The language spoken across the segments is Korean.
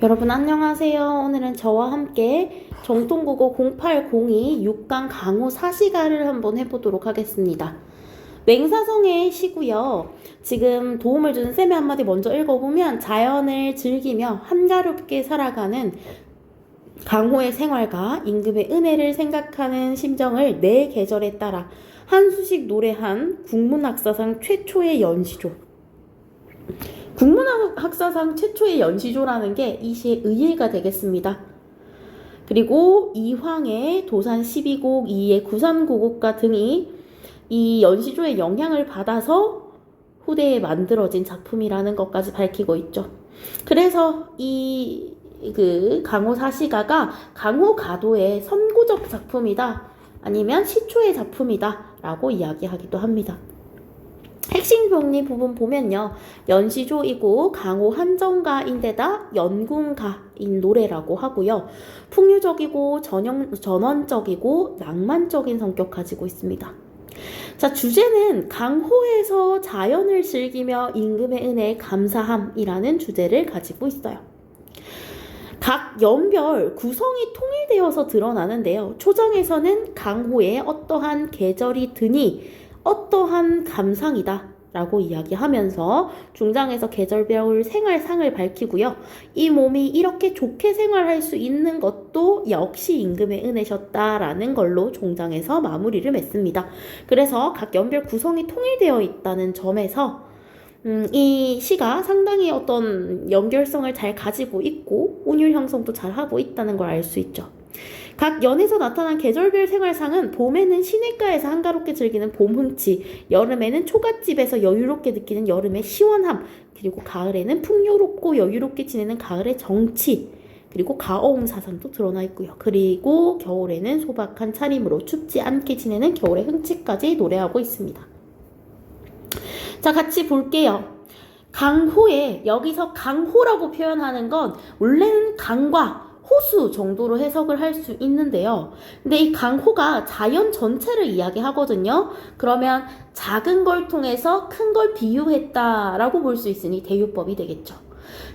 여러분 안녕하세요. 오늘은 저와 함께 정통국어 0802 6강 강호 사시가를 한번 해보도록 하겠습니다. 맹사성의 시고요. 지금 도움을 주는 쌤의 한마디 먼저 읽어보면 자연을 즐기며 한가롭게 살아가는 강호의 생활과 임금의 은혜를 생각하는 심정을 내 계절에 따라 한수씩 노래한 국문학사상 최초의 연시조. 국문학사상 최초의 연시조라는 게 이 시의 의예가 되겠습니다. 그리고 이황의 도산 12곡, 이의 구산고곡가 등이 이 연시조의 영향을 받아서 후대에 만들어진 작품이라는 것까지 밝히고 있죠. 그래서 이 강호 사시가가 강호 가도의 선구적 작품이다, 아니면 시초의 작품이다 라고 이야기하기도 합니다. 핵심 정리 부분 보면요, 연시조이고 강호 한정가인데다 연궁가인 노래라고 하고요, 풍류적이고 전원적이고 낭만적인 성격 가지고 있습니다. 자, 주제는 강호에서 자연을 즐기며 임금의 은혜에 감사함이라는 주제를 가지고 있어요. 각 연별 구성이 통일되어서 드러나는데요, 초장에서는 강호에 어떠한 계절이 드니 어떠한 감상이다 라고 이야기하면서 중장에서 계절별 생활상을 밝히고요, 이 몸이 이렇게 좋게 생활할 수 있는 것도 역시 임금의 은혜셨다라는 걸로 종장에서 마무리를 맺습니다. 그래서 각 연별 구성이 통일되어 있다는 점에서 이 시가 상당히 어떤 연결성을 잘 가지고 있고 운율 형성도 잘 하고 있다는 걸 알 수 있죠. 각 연에서 나타난 계절별 생활상은 봄에는 시냇가에서 한가롭게 즐기는 봄 흥치, 여름에는 초가집에서 여유롭게 느끼는 여름의 시원함, 그리고 가을에는 풍요롭고 여유롭게 지내는 가을의 정치, 그리고 가어움 사상도 드러나 있고요. 그리고 겨울에는 소박한 차림으로 춥지 않게 지내는 겨울의 흥치까지 노래하고 있습니다. 자, 같이 볼게요. 강호에, 여기서 강호라고 표현하는 건 원래는 강과 호수 정도로 해석을 할 수 있는데요, 근데 이 강호가 자연 전체를 이야기하거든요. 그러면 작은 걸 통해서 큰 걸 비유했다라고 볼 수 있으니 대유법이 되겠죠.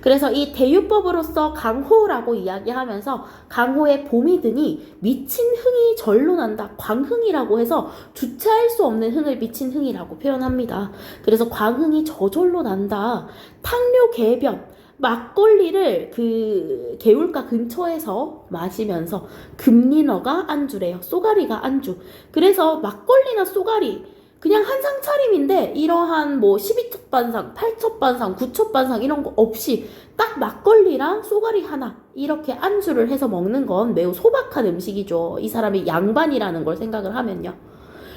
그래서 이 대유법으로서 강호라고 이야기하면서 강호에 봄이 드니 미친 흥이 절로 난다, 광흥이라고 해서 주체할 수 없는 흥을 미친 흥이라고 표현합니다. 그래서 광흥이 저절로 난다. 탕료 개변, 막걸리를 그 개울가 근처에서 마시면서 금린어가 안주래요. 쏘가리가 안주. 그래서 막걸리나 쏘가리 그냥 한상 차림인데 이러한 뭐 12첩 반상, 8첩 반상, 9첩 반상 이런 거 없이 딱 막걸리랑 쏘가리 하나 이렇게 안주를 해서 먹는 건 매우 소박한 음식이죠. 이 사람이 양반이라는 걸 생각을 하면요.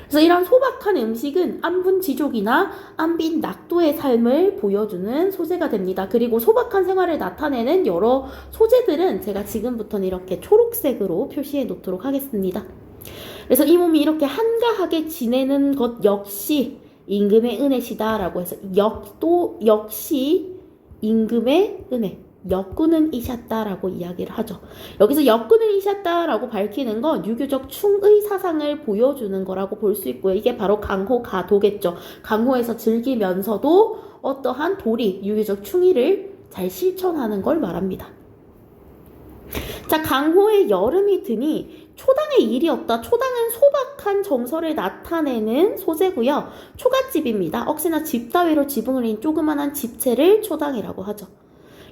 그래서 이런 소박한 음식은 안분지족이나 안빈 낙도의 삶을 보여주는 소재가 됩니다. 그리고 소박한 생활을 나타내는 여러 소재들은 제가 지금부터는 이렇게 초록색으로 표시해 놓도록 하겠습니다. 그래서 이 몸이 이렇게 한가하게 지내는 것 역시 임금의 은혜시다라고 해서 역도 역시 임금의 은혜, 역군은 이셨다라고 이야기를 하죠. 여기서 역군은 이셨다라고 밝히는 건 유교적 충의 사상을 보여주는 거라고 볼 수 있고요. 이게 바로 강호 가도겠죠. 강호에서 즐기면서도 어떠한 도리, 유교적 충의를 잘 실천하는 걸 말합니다. 자, 강호의 여름이 드니 초당의 일이 없다. 초당은 소박한 정서를 나타내는 소재고요. 초가집입니다. 억새나 집 따위로 지붕을 인 조그만한 집체를 초당이라고 하죠.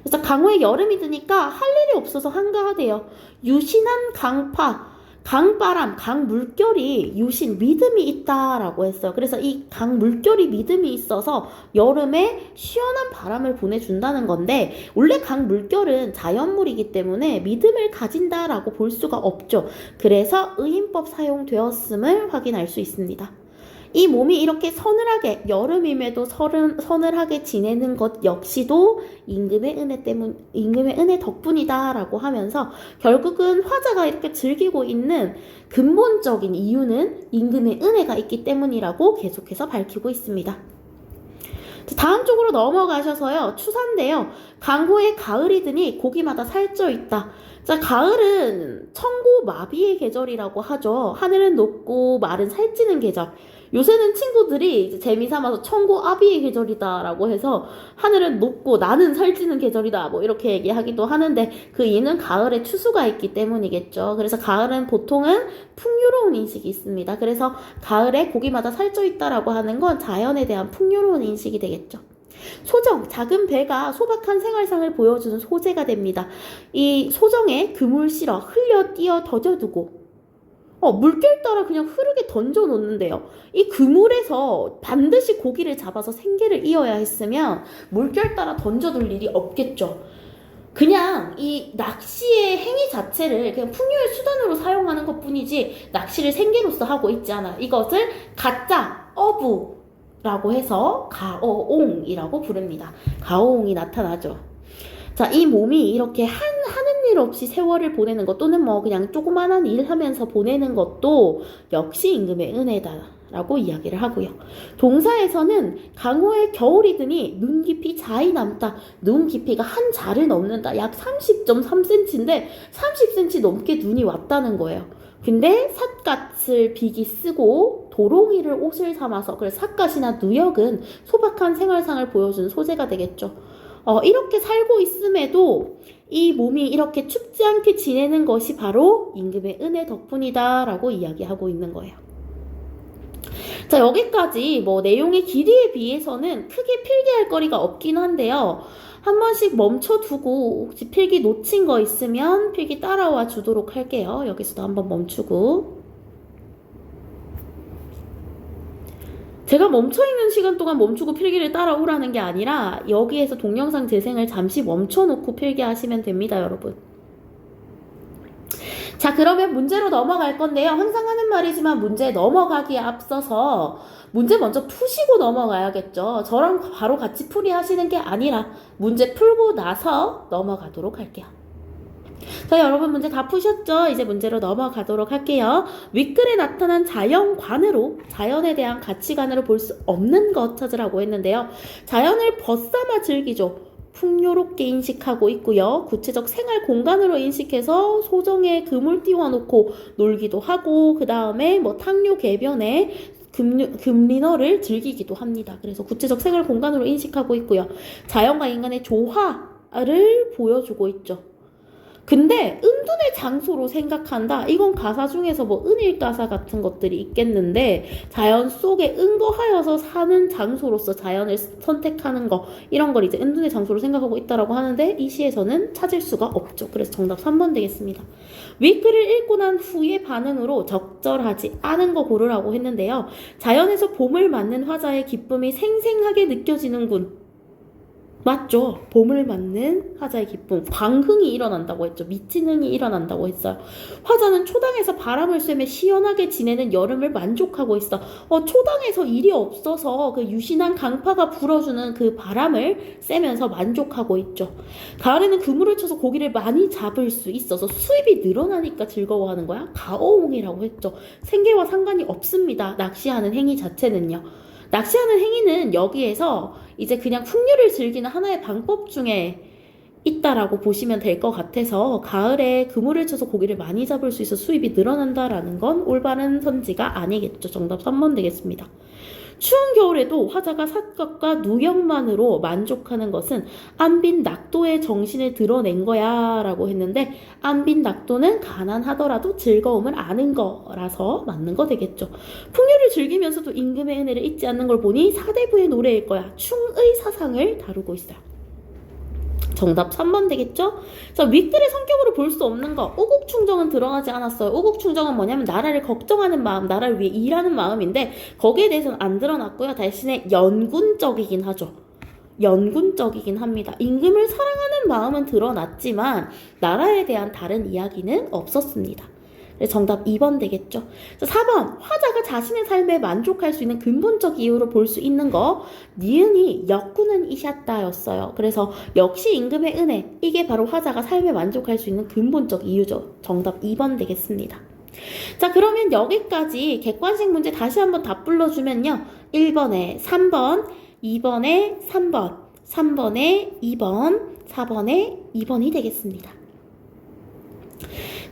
그래서 강호에 여름이 드니까 할 일이 없어서 한가하대요. 유신한 강파, 강바람, 강물결이 유신, 믿음이 있다라고 했어요. 그래서 이 강물결이 믿음이 있어서 여름에 시원한 바람을 보내준다는 건데, 원래 강물결은 자연물이기 때문에 믿음을 가진다라고 볼 수가 없죠. 그래서 의인법 사용되었음을 확인할 수 있습니다. 이 몸이 이렇게 서늘하게, 여름임에도 서늘하게 지내는 것 역시도 임금의 은혜 덕분이다라고 하면서 결국은 화자가 이렇게 즐기고 있는 근본적인 이유는 임금의 은혜가 있기 때문이라고 계속해서 밝히고 있습니다. 다음 쪽으로 넘어가셔서요, 추사인데요. 강호에 가을이 드니 고기마다 살쪄 있다. 자, 가을은 청고 마비의 계절이라고 하죠. 하늘은 높고 말은 살찌는 계절. 요새는 친구들이 이제 재미삼아서 청고 아비의 계절이다라고 해서 하늘은 높고 나는 살찌는 계절이다 뭐 이렇게 얘기하기도 하는데 그 이유는 가을에 추수가 있기 때문이겠죠. 그래서 가을은 보통은 풍요로운 인식이 있습니다. 그래서 가을에 고기마다 살쪄 있다라고 하는 건 자연에 대한 풍요로운 인식이 되겠죠. 소정, 작은 배가 소박한 생활상을 보여주는 소재가 됩니다. 이 소정에 그물 실어 흘려 띄어 던져두고 물결 따라 그냥 흐르게 던져 놓는데요. 이 그물에서 반드시 고기를 잡아서 생계를 이어야 했으면 물결 따라 던져둘 일이 없겠죠. 그냥 이 낚시의 행위 자체를 그냥 풍요의 수단으로 사용하는 것 뿐이지 낚시를 생계로서 하고 있지 않아. 이것을 가짜 어부라고 해서 가어옹이라고 부릅니다. 가어옹이 나타나죠. 자, 이 몸이 이렇게 하는 일 없이 세월을 보내는 것 또는 뭐 그냥 조그만한 일 하면서 보내는 것도 역시 임금의 은혜다라고 이야기를 하고요. 동사에서는 강호의 겨울이 드니 눈 깊이 자이 남다. 눈 깊이가 한 자를 넘는다. 약 30.3cm인데 30cm 넘게 눈이 왔다는 거예요. 근데 삿갓을 비기 쓰고 도롱이를 옷을 삼아서 그래서 삿갓이나 누역은 소박한 생활상을 보여주는 소재가 되겠죠. 이렇게 살고 있음에도 이 몸이 이렇게 춥지 않게 지내는 것이 바로 임금의 은혜 덕분이다 라고 이야기하고 있는 거예요. 자, 여기까지 뭐 내용의 길이에 비해서는 크게 필기할 거리가 없긴 한데요. 한 번씩 멈춰두고 혹시 필기 놓친 거 있으면 필기 따라와 주도록 할게요. 여기서도 한번 멈추고. 제가 멈춰있는 시간 동안 멈추고 필기를 따라오라는 게 아니라 여기에서 동영상 재생을 잠시 멈춰놓고 필기하시면 됩니다, 여러분. 자, 그러면 문제로 넘어갈 건데요. 항상 하는 말이지만 문제 넘어가기에 앞서서 문제 먼저 푸시고 넘어가야겠죠. 저랑 바로 같이 풀이하시는 게 아니라 문제 풀고 나서 넘어가도록 할게요. 자, 여러분 문제 다 푸셨죠? 이제 문제로 넘어가도록 할게요. 윗글에 나타난 자연관으로 자연에 대한 가치관으로 볼 수 없는 것 찾으라고 했는데요. 자연을 벗삼아 즐기죠. 풍요롭게 인식하고 있고요. 구체적 생활 공간으로 인식해서 소정에 그물 띄워놓고 놀기도 하고 그 다음에 뭐 탕료 개변에 금리너를 즐기기도 합니다. 그래서 구체적 생활 공간으로 인식하고 있고요. 자연과 인간의 조화를 보여주고 있죠. 근데 은둔의 장소로 생각한다. 이건 가사 중에서 뭐 은일가사 같은 것들이 있겠는데 자연 속에 은거하여서 사는 장소로서 자연을 선택하는 거 이런 걸 이제 은둔의 장소로 생각하고 있다라고 하는데 이 시에서는 찾을 수가 없죠. 그래서 정답 3번 되겠습니다. 윗글을 읽고 난 후의 반응으로 적절하지 않은 거 고르라고 했는데요. 자연에서 봄을 맞는 화자의 기쁨이 생생하게 느껴지는군. 맞죠? 봄을 맞는 화자의 기쁨, 광흥이 일어난다고 했죠. 미친 흥이 일어난다고 했어요. 화자는 초당에서 바람을 쐬며 시원하게 지내는 여름을 만족하고 있어. 초당에서 일이 없어서 그 유신한 강파가 불어주는 그 바람을 쐬면서 만족하고 있죠. 가을에는 그물을 쳐서 고기를 많이 잡을 수 있어서 수입이 늘어나니까 즐거워하는 거야. 가어옹이라고 했죠. 생계와 상관이 없습니다. 낚시하는 행위 자체는요. 낚시하는 행위는 여기에서 이제 그냥 풍류를 즐기는 하나의 방법 중에 있다라고 보시면 될 것 같아서 가을에 그물을 쳐서 고기를 많이 잡을 수 있어 수입이 늘어난다라는 건 올바른 선지가 아니겠죠. 정답 3번 되겠습니다. 추운 겨울에도 화자가 삿갓과 누역만으로 만족하는 것은 안빈 낙도의 정신을 드러낸 거야 라고 했는데 안빈 낙도는 가난하더라도 즐거움을 아는 거라서 맞는 거 되겠죠. 풍요를 즐기면서도 임금의 은혜를 잊지 않는 걸 보니 사대부의 노래일 거야. 충의 사상을 다루고 있어요. 정답 3번 되겠죠? 자, 윗글의 성격으로 볼 수 없는 거 우국충정은 들어가지 않았어요. 우국충정은 뭐냐면 나라를 걱정하는 마음, 나라를 위해 일하는 마음인데 거기에 대해서는 안 드러났고요. 대신에 연군적이긴 하죠. 연군적이긴 합니다. 임금을 사랑하는 마음은 드러났지만 나라에 대한 다른 이야기는 없었습니다. 정답 2번 되겠죠. 4번 화자가 자신의 삶에 만족할 수 있는 근본적 이유로 볼 수 있는 거 니은이 역군은 이셨다였어요. 그래서 역시 임금의 은혜 이게 바로 화자가 삶에 만족할 수 있는 근본적 이유죠. 정답 2번 되겠습니다. 자, 그러면 여기까지 객관식 문제 다시 한번 다 불러주면요. 1번에 3번, 2번에 3번, 3번에 2번, 4번에 2번이 되겠습니다.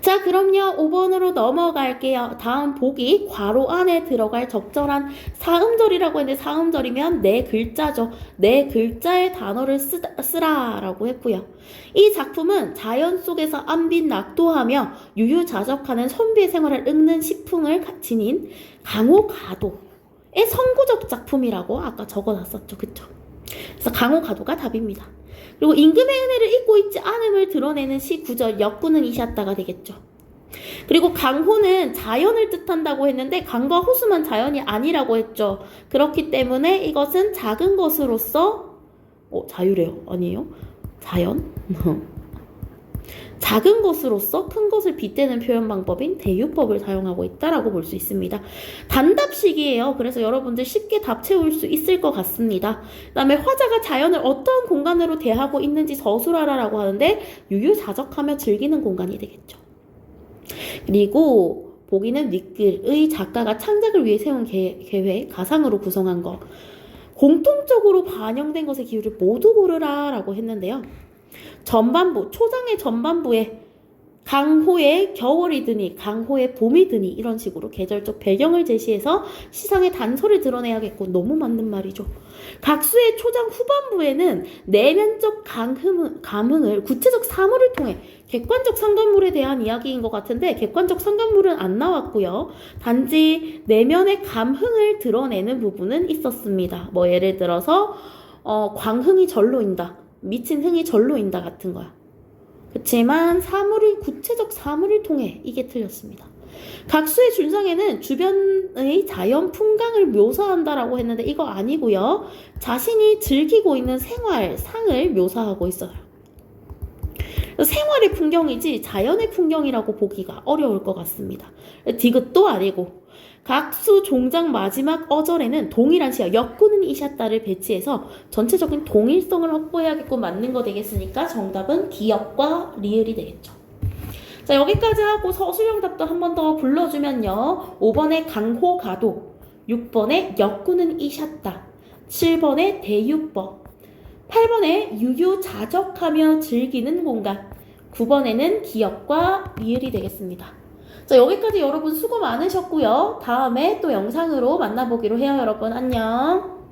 자, 그럼요. 5번으로 넘어갈게요. 다음 보기 괄호 안에 들어갈 적절한 사음절이라고 했는데 사음절이면 네 글자죠. 네 글자의 단어를 쓰라라고 했고요. 이 작품은 자연 속에서 안빈 낙도하며 유유자적하는 선비의 생활을 읊는 시풍을 지닌 강호가도의 선구적 작품이라고 아까 적어놨었죠. 그쵸? 그래서 강호가도가 답입니다. 그리고 임금의 은혜를 잊고 있지 않음을 드러내는 시 구절 역구는 이셨다가 되겠죠. 그리고 강호는 자연을 뜻한다고 했는데 강과 호수만 자연이 아니라고 했죠. 그렇기 때문에 이것은 작은 것으로서 자유래요. 아니에요? 자연? 작은 것으로서 큰 것을 빗대는 표현 방법인 대유법을 사용하고 있다라고 볼 수 있습니다. 단답식이에요. 그래서 여러분들 쉽게 답 채울 수 있을 것 같습니다. 그 다음에 화자가 자연을 어떤 공간으로 대하고 있는지 서술하라라고 하는데 유유자적하며 즐기는 공간이 되겠죠. 그리고 보기는 윗글의 작가가 창작을 위해 세운 계획, 가상으로 구성한 것. 공통적으로 반영된 것의 기호를 모두 고르라 라고 했는데요. 전반부, 초장의 전반부에 강호의 겨울이 드니, 강호의 봄이 드니 이런 식으로 계절적 배경을 제시해서 시상의 단서를 드러내야겠고 너무 맞는 말이죠. 각수의 초장 후반부에는 내면적 감흥을 구체적 사물을 통해 객관적 상관물에 대한 이야기인 것 같은데 객관적 상관물은 안 나왔고요. 단지 내면의 감흥을 드러내는 부분은 있었습니다. 뭐 예를 들어서 광흥이 절로인다. 미친 흥이 절로인다 같은 거야. 그렇지만 구체적 사물을 통해 이게 틀렸습니다. 각수의 준상에는 주변의 자연 풍광을 묘사한다라고 했는데 이거 아니고요. 자신이 즐기고 있는 생활, 상을 묘사하고 있어요. 생활의 풍경이지 자연의 풍경이라고 보기가 어려울 것 같습니다. 디귿도 아니고 각수 종장 마지막 어절에는 동일한 시야 역구는 이샷다를 배치해서 전체적인 동일성을 확보해야겠고 맞는 거 되겠으니까 정답은 기역과 리을이 되겠죠. 자, 여기까지 하고 서술형 답도 한 번 더 불러주면요. 5번에 강호가도, 6번에 역구는 이샷다, 7번에 대유법, 8번에 유유자적하며 즐기는 공간, 9번에는 기역과 리을이 되겠습니다. 자, 여기까지 여러분 수고 많으셨고요. 다음에 또 영상으로 만나보기로 해요. 여러분 안녕.